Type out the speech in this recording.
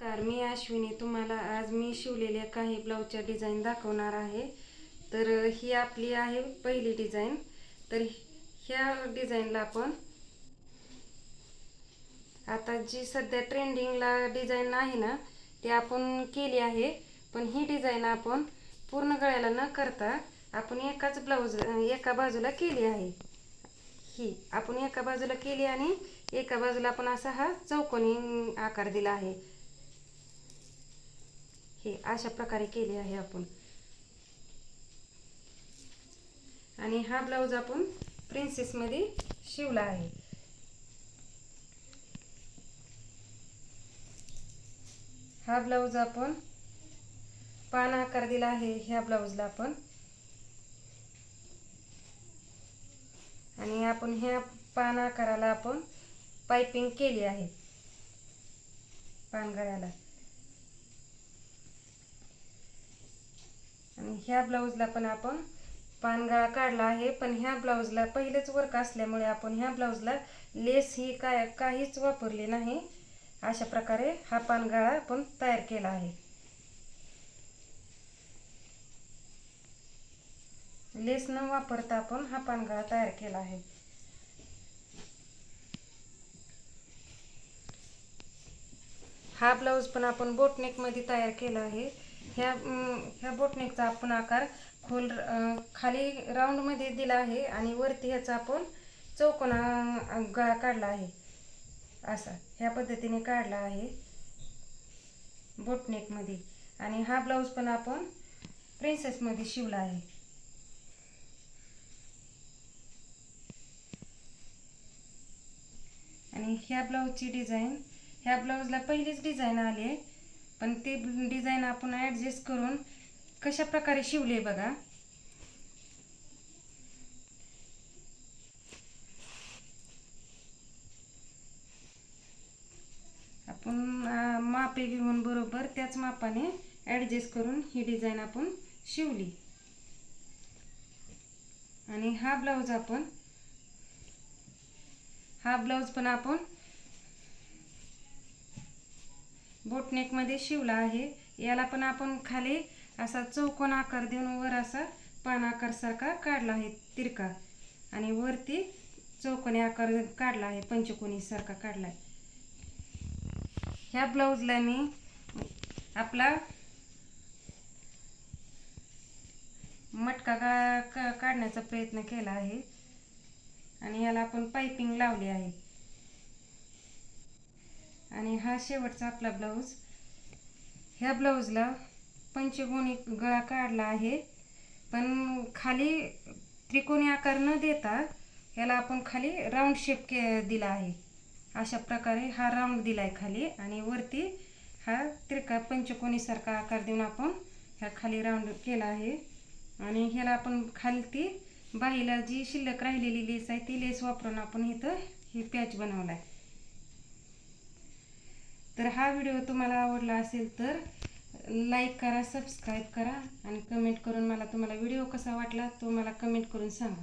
नमस्कार, मी अश्विनी. तुम्हाला आज मी शिवलेल्या काही ब्लाऊजच्या डिझाईन दाखवणार आहे. तर ही आपली आहे पहिली डिझाईन. तर ह्या डिझाईनला आपण आता जी सध्या ट्रेंडिंगला डिझाईन आहे ना ती आपण केली आहे. पण ही डिझाईन आपण पूर्ण गळ्याला न करता आपण एका बाजूला केली आहे. ही आपण एका बाजूला केली आणि एका बाजूला आपण असा हा चौकोनी आकार दिला आहे. हे अशा प्रकारे केले आहे आपण. आणि हा ब्लाऊज आपण प्रिन्सेस मध्ये शिवला आहे. हा ब्लाऊज आपण पान आकार दिला आहे ह्या ब्लाऊजला आपण. आणि आपण ह्या पान आकाराला आपण पाइपिंग केली आहे पानगळ्याला. आणि ह्या ब्लाऊजला पण आपण पानगळा काढला आहे. पण ह्या ब्लाऊजला पहिलेच वर्क असल्यामुळे आपण ह्या ब्लाऊजला लेस ही काहीच वापरली नाही. अशा प्रकारे हा पानगळा आपण तयार केला आहे. लेस न वापरता आपण हा पानगळा तयार केला आहे. हा ब्लाऊज पण आपण बोटनेक मध्ये तयार केला आहे. ह्या बोटनेकचा आपण आकार खाली राऊंड मध्ये दिला आहे आणि वरती ह्याचा आपण चौकोना गळा काढला आहे. असा ह्या पद्धतीने काढला आहे बोटनेक मध्ये. आणि हा ब्लाऊज पण आपण प्रिन्सेस मध्ये शिवला आहे. आणि ह्या ब्लाऊजची डिझाईन ह्या ब्लाऊजला पहिलीच डिझाईन आली आहे. पण ते डिझाईन आपण ॲडजस्ट करून कशा प्रकारे शिवले बघा. आपण मापे घेऊन बरोबर त्याच मापाने ॲडजस्ट करून ही डिझाईन आपण शिवली. आणि हा ब्लाऊज पण आपण बोटनेक मध्ये शिवला आहे. याला पण आपण खाली असा चौकोन आकार देऊन वर असा पान आकार सारखा काढला आहे तिरका. आणि वरती चौकोनी आकार काढला आहे, पंचकोनी सारखा काढला आहे. ह्या ब्लाऊजला मी आपला मटका गळा काढण्याचा प्रयत्न केला आहे. आणि याला आपण पाइपिंग लावली आहे. आणि हा शेवटचा आपला ब्लाऊज. ह्या ब्लाऊजला पंचकोनी गळा काढला आहे. पण खाली त्रिकोणी आकार न देता याला आपण खाली राऊंड शेप दिला आहे. अशा प्रकारे हा राऊंड दिला आहे खाली. आणि वरती हा तिरका पंचकोनी सारखा आकार देऊन आपण ह्या खाली राऊंड केला आहे. आणि ह्याला आपण खालती बाहीला जी शिल्लक राहिलेली लेस आहे ती लेस वापरून आपण इथं ही पॅच बनवला आहे. तर हा व्हिडिओ तुम्हाला आवडला असेल तर लाईक करा, सबस्क्राईब करा आणि कमेंट करून मला तुम्हाला व्हिडिओ कसा वाटला तो मला कमेंट करून सांगा.